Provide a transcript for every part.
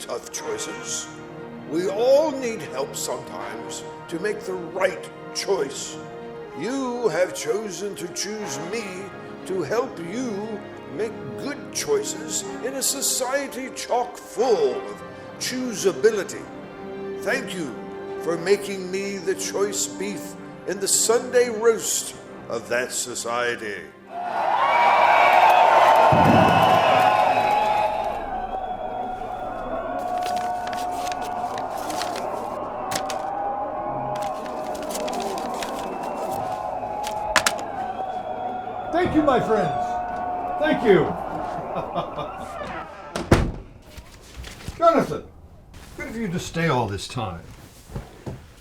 tough choices. We all need help sometimes to make the right choice. You have chosen to choose me to help you make good choices in a society chock full of choosability. Thank you for making me the choice beef in the Sunday roast of that society. Thank you, my friends. Thank you. Jonathan, good of you to stay all this time.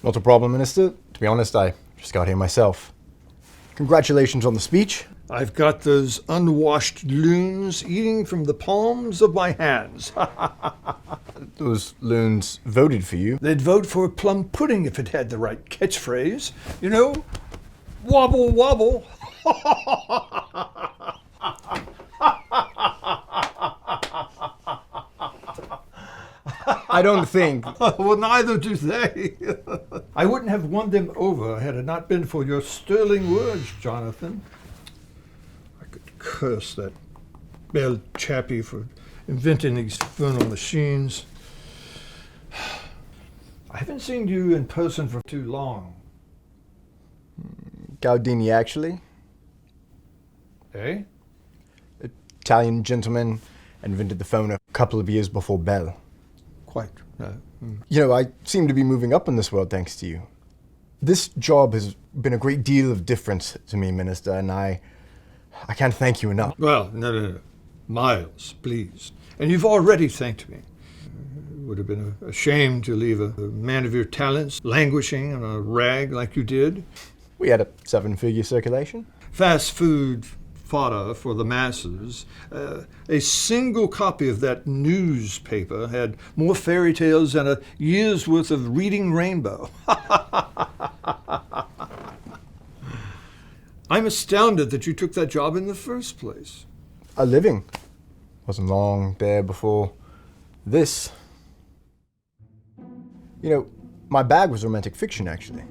Not a problem, Minister. To be honest, I just got here myself. Congratulations on the speech. I've got those unwashed loons eating from the palms of my hands. Those loons voted for you. They'd vote for plum pudding if it had the right catchphrase. You know, wobble, wobble. I don't think. Well, neither do they. I wouldn't have won them over had it not been for your sterling words, Jonathan. I could curse that Bell chappie for inventing these infernal machines. I haven't seen you in person for too long. Gaudini, actually. Eh? Italian gentleman invented the phone a couple of years before Bell. Quite. You know, I seem to be moving up in this world thanks to you. This job has been a great deal of difference to me, Minister, and I can't thank you enough. Well, no. Miles, please. And you've already thanked me. It would have been a shame to leave a man of your talents languishing on a rag like you did. We had a 7-figure circulation. Fast food fodder for the masses. A single copy of that newspaper had more fairy tales than a year's worth of Reading Rainbow. I'm astounded that you took that job in the first place. A living. Wasn't long there before this. You know, my bag was romantic fiction, actually.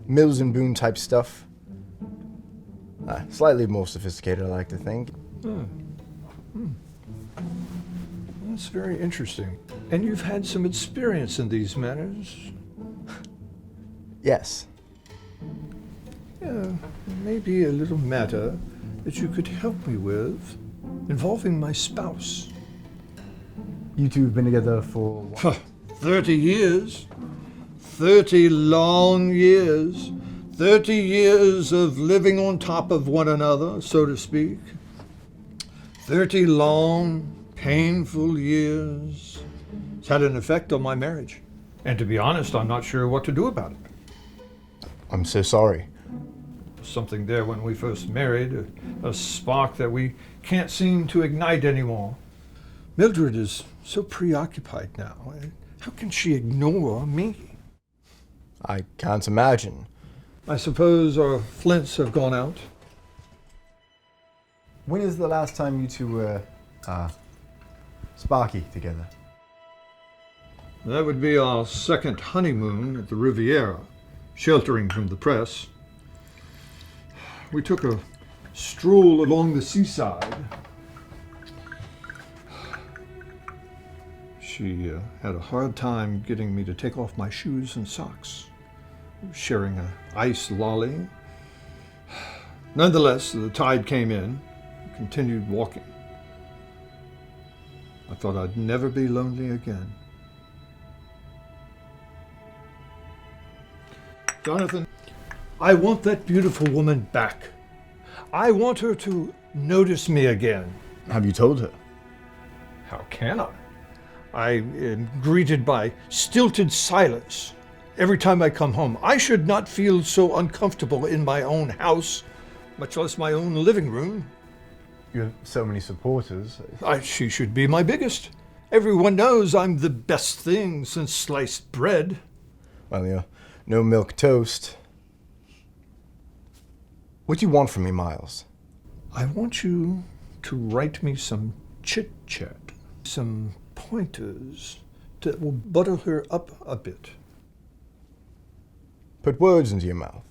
Mills and Boone type stuff. Slightly more sophisticated, I like to think. That's very interesting. And you've had some experience in these matters? Yes. Yeah, maybe a little matter that you could help me with, involving my spouse. You two have been together for 30 years. 30 long years. 30 years of living on top of one another, so to speak. 30 long, painful years. It's had an effect on my marriage. And to be honest, I'm not sure what to do about it. I'm so sorry. Something there when we first married, a spark that we can't seem to ignite anymore. Mildred is so preoccupied now. How can she ignore me? I can't imagine. I suppose our flints have gone out. When is the last time you two were, sparky together? That would be our second honeymoon at the Riviera, sheltering from the press. We took a stroll along the seaside. She had a hard time getting me to take off my shoes and socks, sharing an ice lolly. Nonetheless, the tide came in, continued walking. I thought I'd never be lonely again. Jonathan, I want that beautiful woman back. I want her to notice me again. Have you told her? How can I? I am greeted by stilted silence every time I come home. I should not feel so uncomfortable in my own house, much less my own living room. You have so many supporters. She should be my biggest. Everyone knows I'm the best thing since sliced bread. Well, you're no milk toast. What do you want from me, Miles? I want you to write me some chit-chat, some pointers that will butter her up a bit. Put words into your mouth.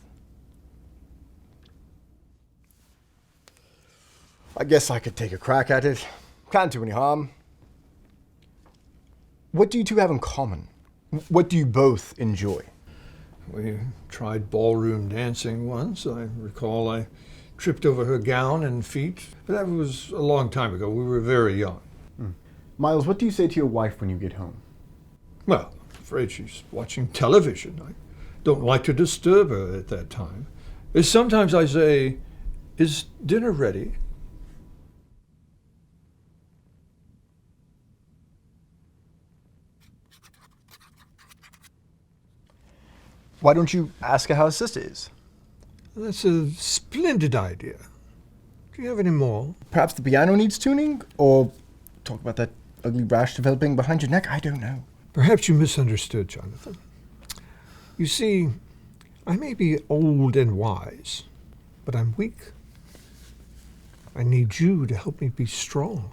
I guess I could take a crack at it. Can't do any harm. What do you two have in common? What do you both enjoy? We tried ballroom dancing once. I recall I tripped over her gown and feet. But that was a long time ago. We were very young. Miles, what do you say to your wife when you get home? Well, I'm afraid she's watching television. I don't like to disturb her at that time. Sometimes I say, "Is dinner ready?" Why don't you ask her how his sister is? That's a splendid idea. Do you have any more? Perhaps the piano needs tuning? Or talk about that ugly rash developing behind your neck? I don't know. Perhaps you misunderstood, Jonathan. You see, I may be old and wise, but I'm weak. I need you to help me be strong.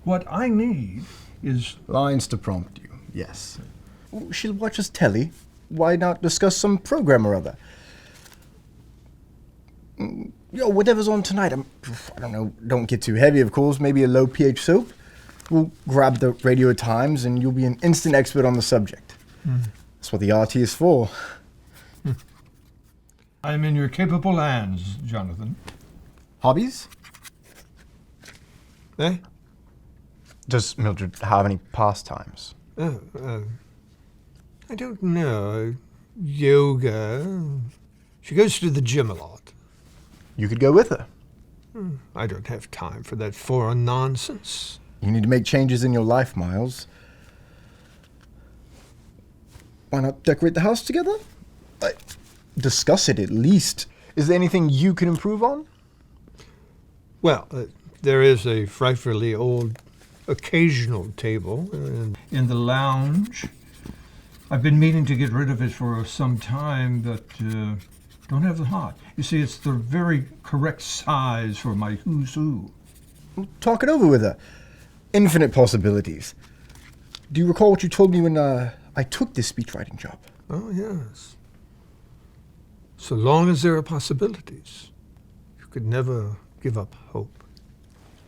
What I need is... Lines to prompt you, yes. She'll watch us telly. Why not discuss some program or other? Whatever's on tonight. I don't know, don't get too heavy, of course. Maybe a low pH soap. We'll grab the Radio Times and you'll be an instant expert on the subject. That's what the RT is for. I'm in your capable hands, Jonathan. Hobbies? Eh? Does Mildred have any pastimes? I don't know. Yoga. She goes to the gym a lot. You could go with her. I don't have time for that foreign nonsense. You need to make changes in your life, Miles. Why not decorate the house together? Discuss it at least. Is there anything you can improve on? Well, there is a frightfully old occasional table in the lounge. I've been meaning to get rid of it for some time, but don't have the heart. You see, it's the very correct size for my who's who. Talk it over with her. Infinite possibilities. Do you recall what you told me when I took this speechwriting job? Oh, yes. So long as there are possibilities, you could never give up hope.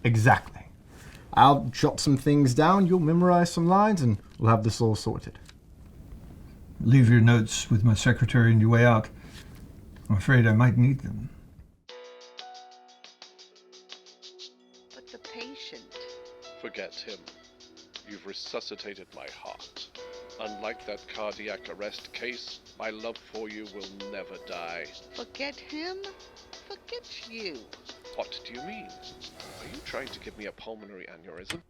Exactly. I'll jot some things down, you'll memorize some lines, and we'll have this all sorted. Leave your notes with my secretary on your way out. I'm afraid I might need them. But the patient... Forget him. You've resuscitated my heart. Unlike that cardiac arrest case, my love for you will never die. Forget him? Forget you. What do you mean? Are you trying to give me a pulmonary aneurysm?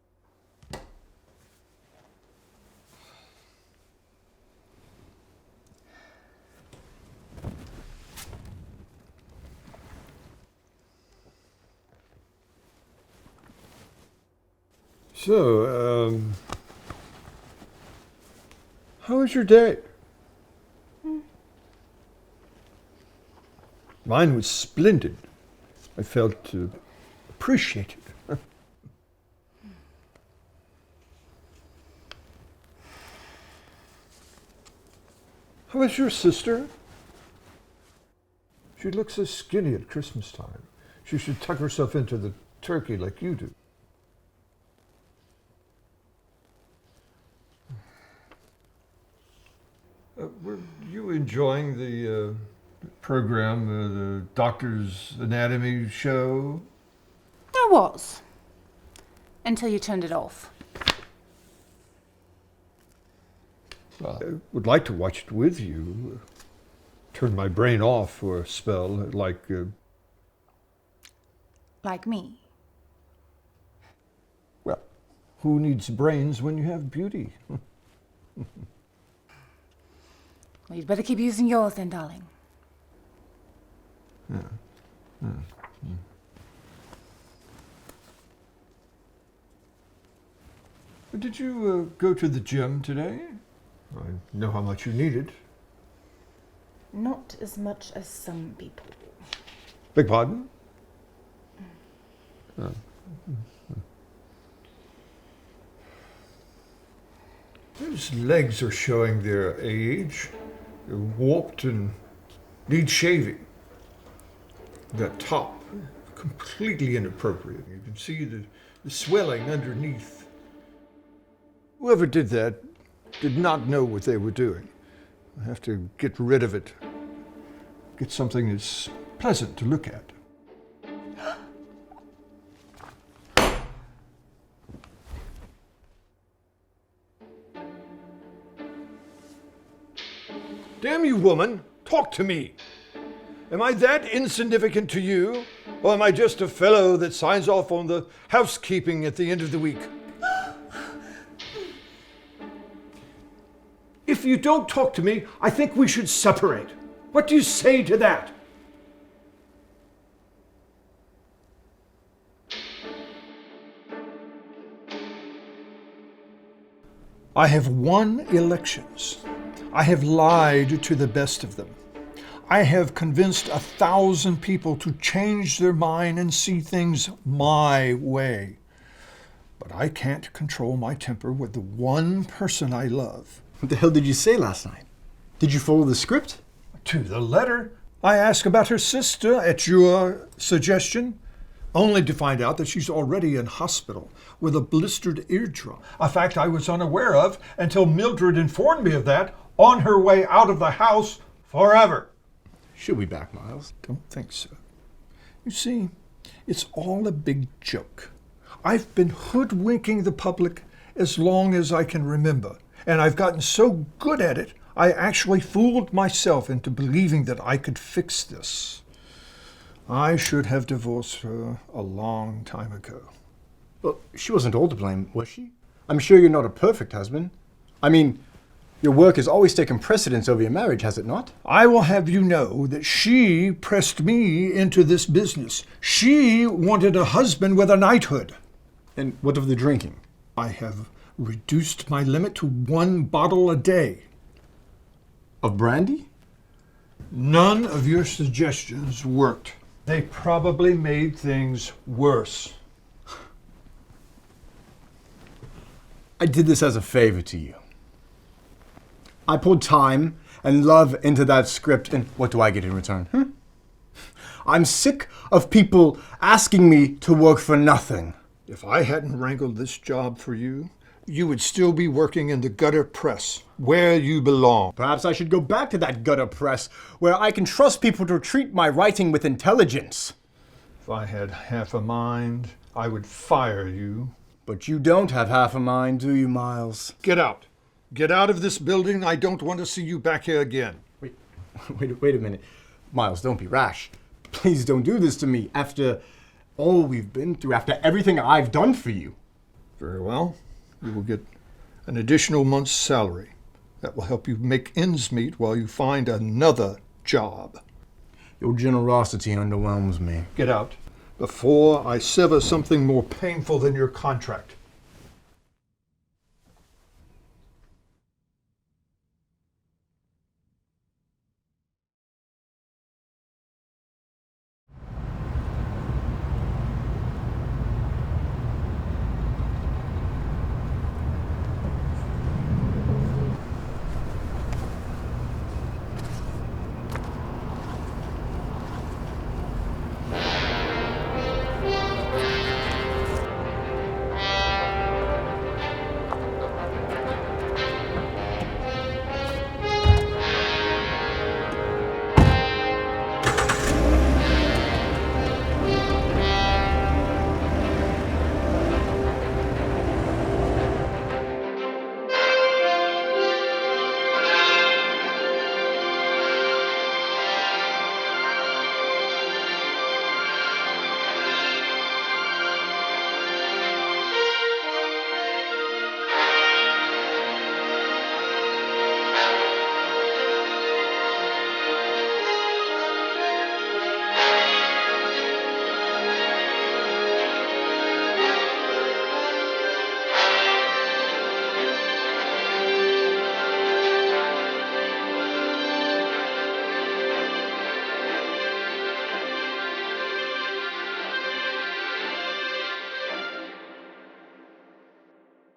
So, how was your day? Mine was splendid. I felt appreciated. How is your sister? She looks so skinny at Christmas time. She should tuck herself into the turkey like you do. Were you enjoying the program, the Doctor's Anatomy show? I was. Until you turned it off. Well, I would like to watch it with you. Turn my brain off for a spell, like... Like me. Well, who needs brains when you have beauty? Well, you'd better keep using yours then, darling. Did you go to the gym today? I know how much you need it. Not as much as some people. Beg pardon? Those legs are showing their age. They're warped and need shaving. That top, completely inappropriate. You can see the swelling underneath. Whoever did that did not know what they were doing. I have to get rid of it. Get something that's pleasant to look at. Damn you, woman, talk to me. Am I that insignificant to you? Or am I just a fellow that signs off on the housekeeping at the end of the week? If you don't talk to me, I think we should separate. What do you say to that? I have won elections. I have lied to the best of them. I have convinced 1,000 people to change their mind and see things my way. But I can't control my temper with the one person I love. What the hell did you say last night? Did you follow the script? To the letter. I asked about her sister at your suggestion, only to find out that she's already in hospital with a blistered eardrum. A fact I was unaware of until Mildred informed me of that on her way out of the house forever. She'll be back, Miles. Don't think so. You see, it's all a big joke. I've been hoodwinking the public as long as I can remember, and I've gotten so good at it, I actually fooled myself into believing that I could fix this. I should have divorced her a long time ago. Well, she wasn't all to blame, was she? I'm sure you're not a perfect husband. I mean, your work has always taken precedence over your marriage, has it not? I will have you know that she pressed me into this business. She wanted a husband with a knighthood. And what of the drinking? I have reduced my limit to 1 bottle a day. Of brandy? None of your suggestions worked. They probably made things worse. I did this as a favor to you. I poured time and love into that script, and what do I get in return? I'm sick of people asking me to work for nothing. If I hadn't wrangled this job for you, you would still be working in the gutter press, where you belong. Perhaps I should go back to that gutter press, where I can trust people to treat my writing with intelligence. If I had half a mind, I would fire you. But you don't have half a mind, do you, Miles? Get out. Get out of this building. I don't want to see you back here again. Wait a minute. Miles, don't be rash. Please don't do this to me after all we've been through, after everything I've done for you. Very well. You will get an additional month's salary. That will help you make ends meet while you find another job. Your generosity underwhelms me. Get out before I sever something more painful than your contract.